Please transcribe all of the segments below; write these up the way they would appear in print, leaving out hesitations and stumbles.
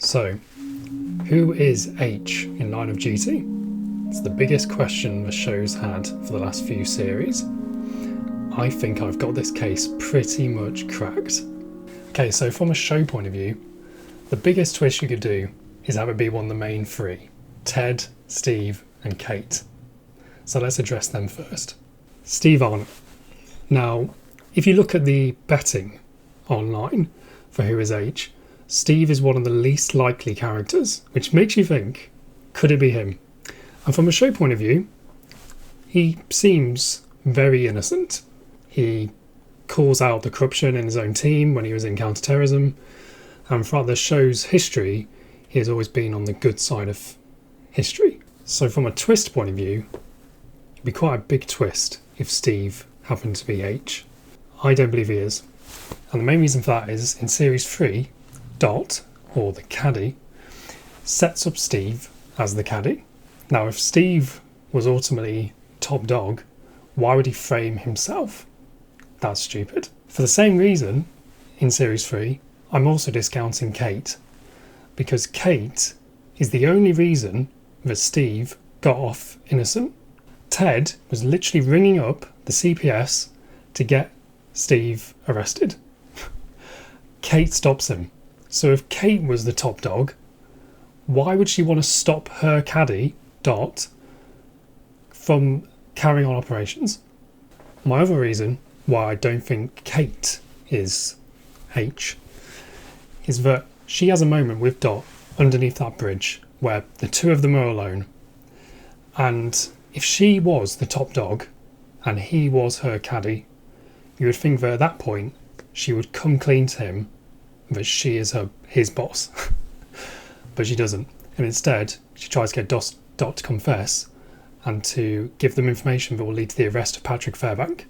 So, who is H in Line of Duty? It's the biggest question the show's had for the last few series. I think I've got this case pretty much cracked. Okay, so from a show point of view, the biggest twist you could do is have it be one of the main three: Ted, Steve and Kate. So let's address them first. Steve Arnott. Now, if you look at the betting online for who is H, Steve is one of the least likely characters, which makes you think, could it be him? And from a show point of view, he seems very innocent. He calls out the corruption in his own team when he was in counter-terrorism, and throughout the show's history, he has always been on the good side of history. So from a twist point of view, it'd be quite a big twist if Steve happened to be H. I don't believe he is. And the main reason for that is in Series 3, Dot, or the caddy, sets up Steve as the caddy. Now, if Steve was ultimately top dog, why would he frame himself? That's stupid. For the same reason, in Series 3, I'm also discounting Kate, because Kate is the only reason that Steve got off innocent. Ted was literally ringing up the CPS to get Steve arrested. Kate stops him. So if Kate was the top dog, why would she want to stop her caddy, Dot, from carrying on operations? My other reason why I don't think Kate is H is that she has a moment with Dot underneath that bridge where the two of them are alone. And if she was the top dog and he was her caddy, you would think that at that point she would come clean to him that she is his boss. But she doesn't. And instead, she tries to get Dot to confess and to give them information that will lead to the arrest of Patrick Fairbank,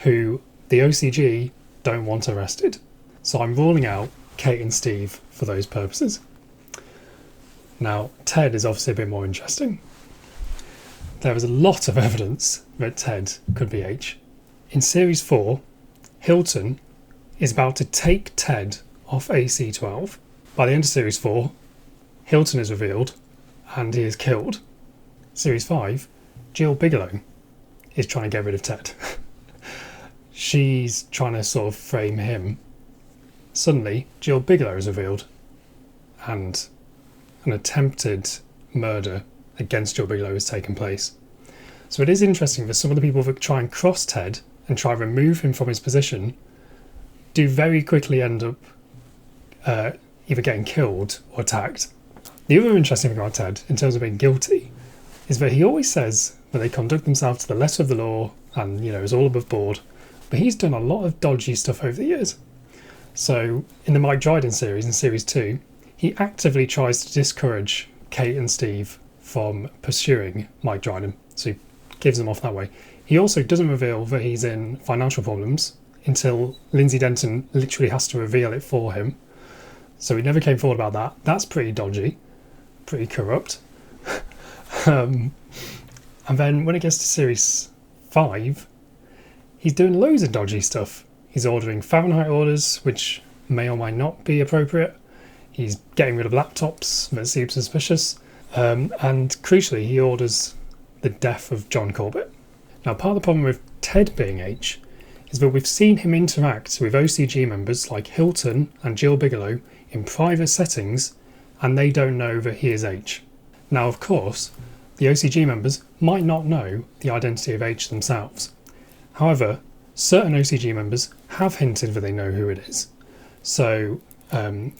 who the OCG don't want arrested. So I'm ruling out Kate and Steve for those purposes. Now, Ted is obviously a bit more interesting. There is a lot of evidence that Ted could be H. In Series 4, Hilton is about to take Ted off AC-12. By the end of Series 4, Hilton is revealed and he is killed. Series 5, Jill Bigelow is trying to get rid of Ted. She's trying to sort of frame him. Suddenly, Jill Bigelow is revealed and an attempted murder against Jill Bigelow has taken place. So it is interesting that some of the people that try and cross Ted and try and remove him from his position do very quickly end up either getting killed or attacked. The other interesting thing about Ted, in terms of being guilty, is that he always says that they conduct themselves to the letter of the law and, is all above board. But he's done a lot of dodgy stuff over the years. So in the Mike Dryden series, in Series 2, he actively tries to discourage Kate and Steve from pursuing Mike Dryden. So he gives them off that way. He also doesn't reveal that he's in financial problems until Lindsay Denton literally has to reveal it for him. So he never came forward about that. That's pretty dodgy, pretty corrupt. And then when it gets to Series 5, he's doing loads of dodgy stuff. He's ordering Fahrenheit orders, which may or may not be appropriate. He's getting rid of laptops that seem suspicious. And crucially, he orders the death of John Corbett. Now, part of the problem with Ted being H is that we've seen him interact with OCG members like Hilton and Jill Bigelow in private settings, and they don't know that he is H. Now, of course, the OCG members might not know the identity of H themselves. However, certain OCG members have hinted that they know who it is. So, Jo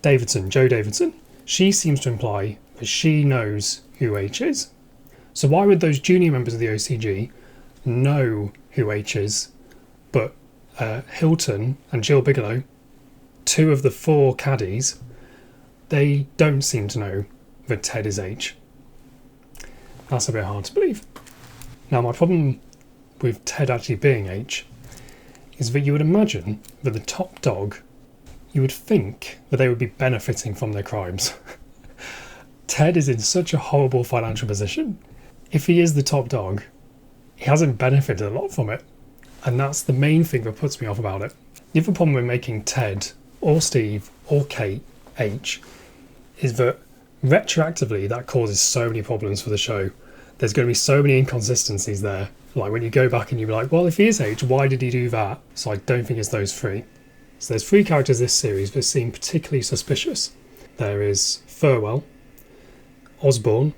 Davidson, she seems to imply that she knows who H is. So why would those junior members of the OCG know who H is, but Hilton and Jill Bigelow, two of the four caddies, they don't seem to know that Ted is H? That's a bit hard to believe. Now, my problem with Ted actually being H is that you would imagine that the top dog, you would think that they would be benefiting from their crimes. Ted is in such a horrible financial position. If he is the top dog, he hasn't benefited a lot from it. And that's the main thing that puts me off about it. The other problem with making Ted or Steve or Kate H is that retroactively that causes so many problems for the show. There's going to be so many inconsistencies there. Like when you go back and you're like, well, if he is H, why did he do that? So I don't think it's those three. So there's three characters this series that seem particularly suspicious. There is Thurwell, Osbourne,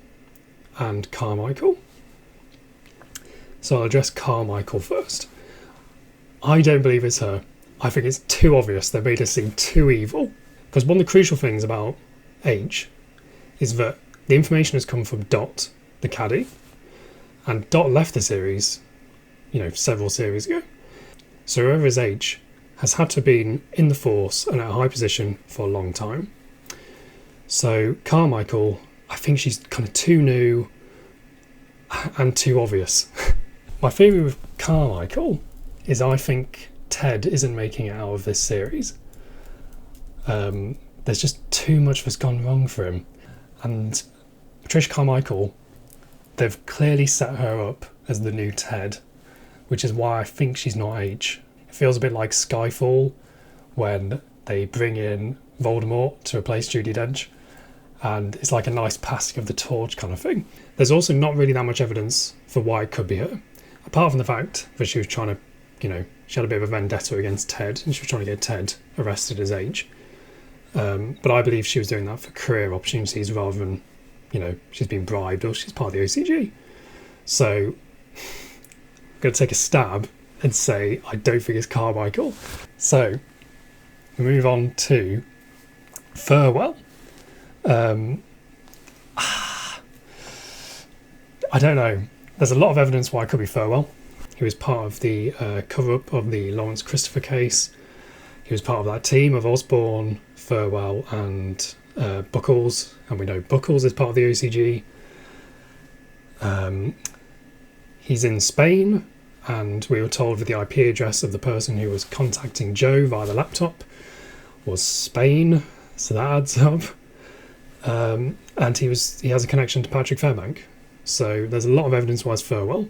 and Carmichael. So I'll address Carmichael first. I don't believe it's her. I think it's too obvious. They made her seem too evil. Because one of the crucial things about H is that the information has come from Dot, the caddy, and Dot left the series, several series ago. So whoever is H has had to have been in the Force and at a high position for a long time. So Carmichael, I think she's kind of too new and too obvious. My theory with Carmichael is I think Ted isn't making it out of this series. There's just too much that's gone wrong for him. And Patricia Carmichael, they've clearly set her up as the new Ted, which is why I think she's not H. It feels a bit like Skyfall when they bring in Voldemort to replace Judi Dench, and it's like a nice passing of the torch kind of thing. There's also not really that much evidence for why it could be her, apart from the fact that she was trying to, she had a bit of a vendetta against Ted, and she was trying to get Ted arrested as H. But I believe she was doing that for career opportunities rather than, she's been bribed or she's part of the OCG. So I'm going to take a stab and say I don't think it's Carmichael. So we move on to Thurwell. I don't know. There's a lot of evidence why it could be Thurwell. He was part of the cover-up of the Lawrence Christopher case. He was part of that team of Osbourne, Thurwell and Buckles, and we know Buckles is part of the OCG. He's in Spain, and we were told that the IP address of the person who was contacting Joe via the laptop was Spain, so that adds up. And he has a connection to Patrick Fairbank, so there's a lot of evidence why it's Thurwell.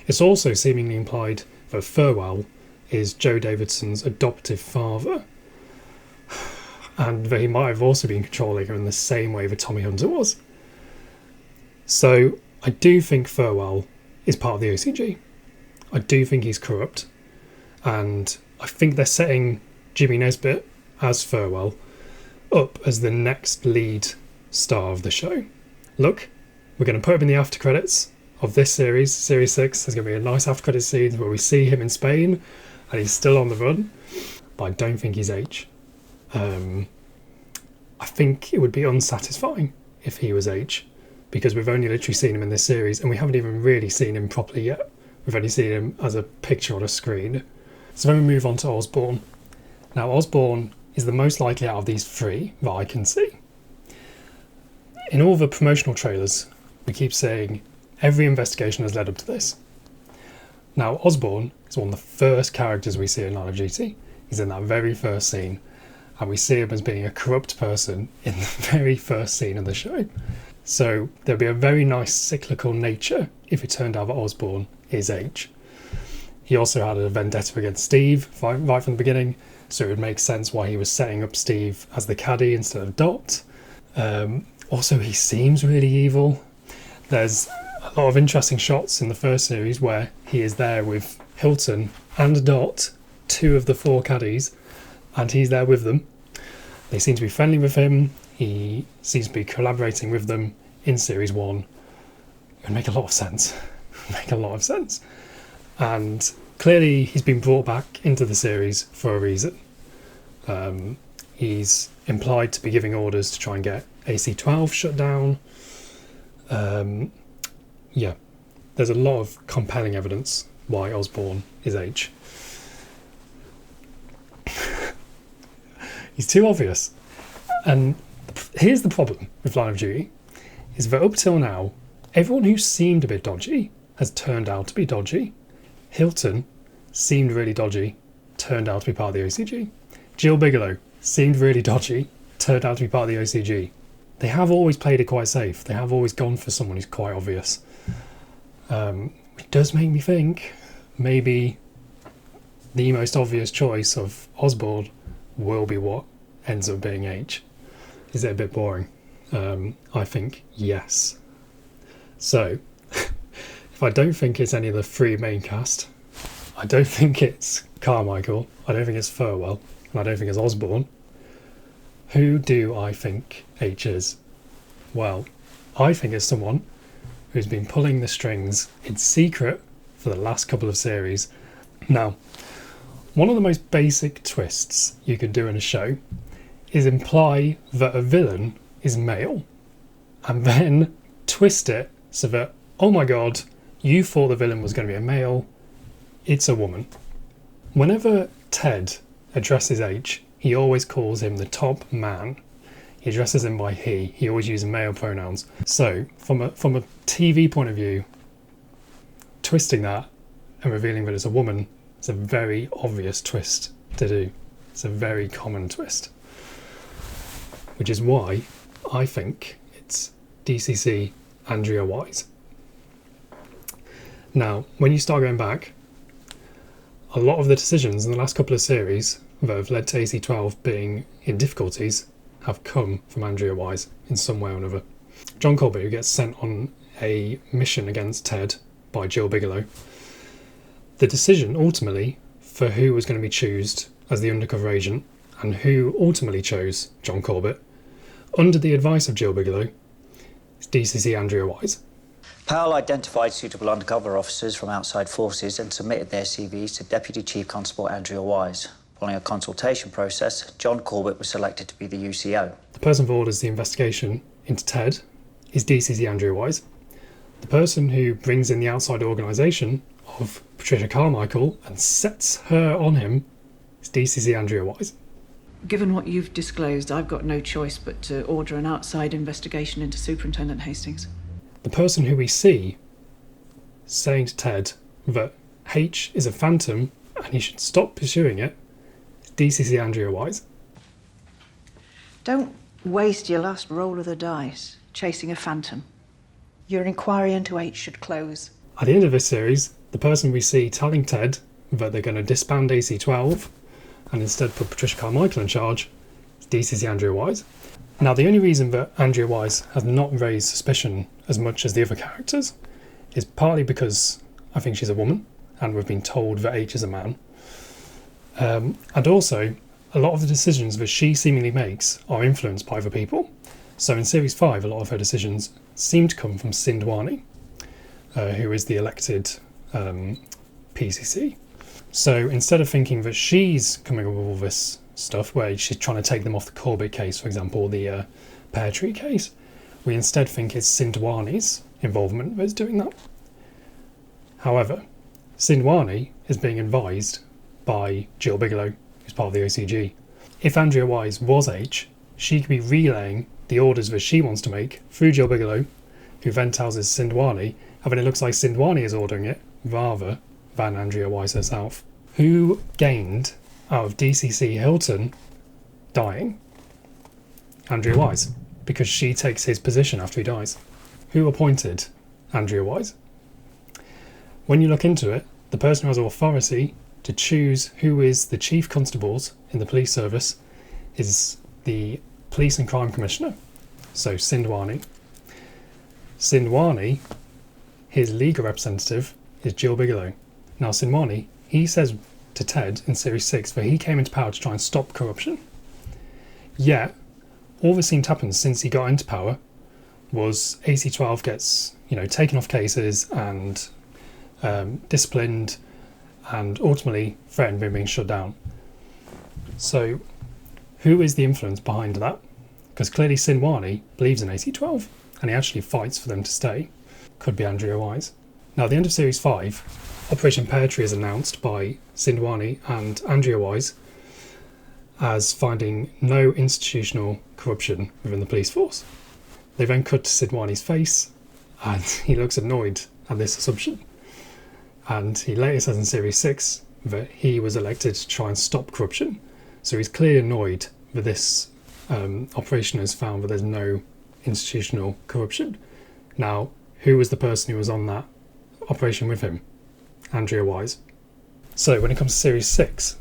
It's also seemingly implied that Thurwell is Joe Davidson's adoptive father, and that he might have also been controlling her in the same way that Tommy Hunter was. So I do think Thurwell is part of the OCG. I do think he's corrupt, and I think they're setting Jimmy Nesbitt as Thurwell up as the next lead star of the show. Look, we're going to put him in the after credits of this series, Series 6. There's going to be a nice after credits scene where we see him in Spain and he's still on the run, but I don't think he's H. I think it would be unsatisfying if he was H, because we've only literally seen him in this series and we haven't even really seen him properly yet. We've only seen him as a picture on a screen. So then we move on to Osbourne. Now Osbourne is the most likely out of these three that I can see. In all the promotional trailers, we keep saying every investigation has led up to this. Now Osbourne is one of the first characters we see in Line of Duty. He's in that very first scene, and we see him as being a corrupt person in the very first scene of the show. So there'd be a very nice cyclical nature if it turned out that Osbourne is H. He also had a vendetta against Steve right from the beginning, so it would make sense why he was setting up Steve as the caddy instead of Dot. Also, he seems really evil. There's a lot of interesting shots in the first series where he is there with Hilton and Dot, two of the four caddies, and he's there with them. They seem to be friendly with him. He seems to be collaborating with them in Series 1. It would make a lot of sense. And clearly he's been brought back into the series for a reason. He's implied to be giving orders to try and get AC-12 shut down. There's a lot of compelling evidence why Osbourne is H. He's too obvious. And here's the problem with Line of Duty, is that up till now, everyone who seemed a bit dodgy has turned out to be dodgy. Hilton seemed really dodgy, turned out to be part of the OCG. Jill Bigelow seemed really dodgy, turned out to be part of the OCG. They have always played it quite safe. They have always gone for someone who's quite obvious. It does make me think maybe the most obvious choice of Osbourne will be what ends up being H. Is it a bit boring? I think yes. So, if I don't think it's any of the three main cast, I don't think it's Carmichael, I don't think it's Thurwell, and I don't think it's Osbourne. Who do I think H is? Well, I think it's someone who's been pulling the strings in secret for the last couple of series. Now, one of the most basic twists you could do in a show is imply that a villain is male, and then twist it so that, oh my god, you thought the villain was going to be a male, it's a woman. Whenever Ted addresses H, he always calls him the top man. He addresses him by he always uses male pronouns. So from a TV point of view, twisting that and revealing that it's a woman is a very obvious twist to do. It's a very common twist, which is why I think it's DCC Andrea Wise. Now, when you start going back, a lot of the decisions in the last couple of series that have led to AC-12 being in difficulties have come from Andrea Wise in some way or another. John Corbett, who gets sent on a mission against Ted by Jill Bigelow, the decision ultimately for who was going to be chosen as the undercover agent and who ultimately chose John Corbett, under the advice of Jill Bigelow, is DCC Andrea Wise. Powell identified suitable undercover officers from outside forces and submitted their CVs to Deputy Chief Constable Andrea Wise. Following a consultation process, John Corbett was selected to be the UCO. The person who orders the investigation into Ted is DCC Andrea Wise. The person who brings in the outside organisation of Patricia Carmichael and sets her on him is DCC Andrea Wise. Given what you've disclosed, I've got no choice but to order an outside investigation into Superintendent Hastings. The person who we see saying to Ted that H is a phantom and he should stop pursuing it is DCC Andrea Wise. Don't waste your last roll of the dice chasing a phantom. Your inquiry into H should close. At the end of this series, the person we see telling Ted that they're going to disband AC-12 and instead put Patricia Carmichael in charge is DCC Andrea Wise. Now, the only reason that Andrea Wise has not raised suspicion as much as the other characters is partly because I think she's a woman and we've been told that H is a man. And also, a lot of the decisions that she seemingly makes are influenced by other people. So in Series 5, a lot of her decisions seem to come from Sindwani, who is the elected PCC. So instead of thinking that she's coming up with all this stuff, where she's trying to take them off the Corbett case, for example, the Pear Tree case, we instead think it's Sindwani's involvement that's doing that. However, Sindwani is being advised by Jill Bigelow, who's part of the OCG. If Andrea Wise was H, she could be relaying the orders that she wants to make through Jill Bigelow, who then tells us Sindwani, and then it looks like Sindwani is ordering it rather than Andrea Wise herself. Who gained out of DCC Hilton dying? Andrea Wise, because she takes his position after he dies. Who appointed Andrea Wise? When you look into it, the person who has authority to choose who is the chief constables in the police service is the Police and Crime Commissioner, so Sindwani. Sindwani, his legal representative, is Jill Bigelow. Now Sindwani, he says to Ted in Series 6 that he came into power to try and stop corruption. Yet, all that seemed to happen since he got into power was AC-12 gets, taken off cases and disciplined and ultimately threatened with being shut down. So, who is the influence behind that? Because clearly Sindwani believes in AC-12 and he actually fights for them to stay. Could be Andrea Wise. Now, at the end of Series 5, Operation Pear Tree is announced by Sindwani and Andrea Wise as finding no institutional corruption within the police force. They then cut to Sindwani's face and he looks annoyed at this assumption. And he later says in Series 6 that he was elected to try and stop corruption. So he's clearly annoyed that this operation has found that there's no institutional corruption. Now, who was the person who was on that operation with him? Andrea Wise. So when it comes to Series 6,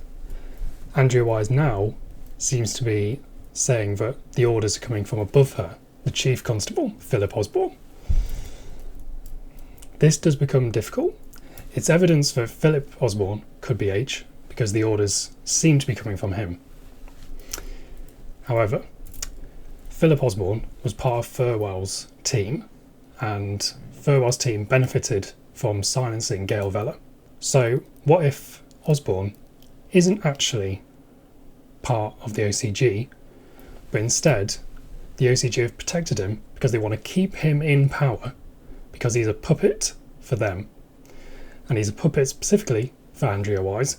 Andrea Wise now seems to be saying that the orders are coming from above her, the Chief Constable, Philip Osbourne. This does become difficult. It's evidence that Philip Osbourne could be H, because the orders seem to be coming from him. However, Philip Osbourne was part of Thurwell's team, and Thurwell's team benefited from silencing Gail Vella. So what if Osbourne isn't actually part of the OCG, but instead the OCG have protected him because they want to keep him in power, because he's a puppet for them, and he's a puppet specifically for Andrea Wise.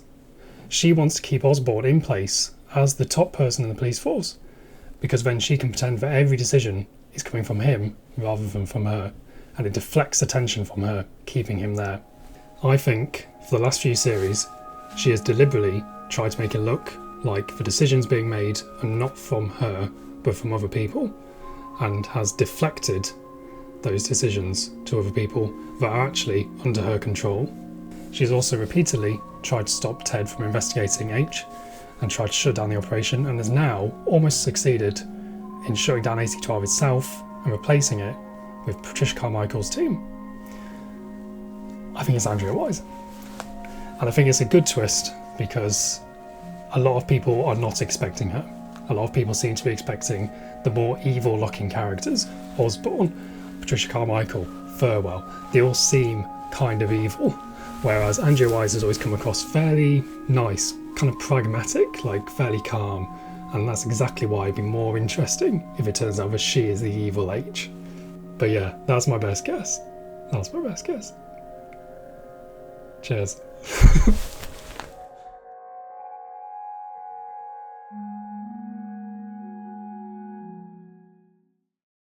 She wants to keep Osbourne in place as the top person in the police force, because then she can pretend that every decision is coming from him rather than from her, and it deflects attention from her, keeping him there. I think for the last few series she has deliberately tried to make it look like the decisions being made are not from her but from other people, and has deflected those decisions to other people that are actually under her control. She's also repeatedly tried to stop Ted from investigating H and tried to shut down the operation, and has now almost succeeded in shutting down AC-12 itself and replacing it with Patricia Carmichael's team. I think it's Andrea Wise. And I think it's a good twist because a lot of people are not expecting her. A lot of people seem to be expecting the more evil-looking characters. Osbourne, Patricia Carmichael, Thurwell, they all seem kind of evil. Whereas Andrea Wise has always come across fairly nice, kind of pragmatic, like fairly calm. And that's exactly why it'd be more interesting if it turns out that she is the evil H. But yeah, that's my best guess. That's my best guess. Cheers.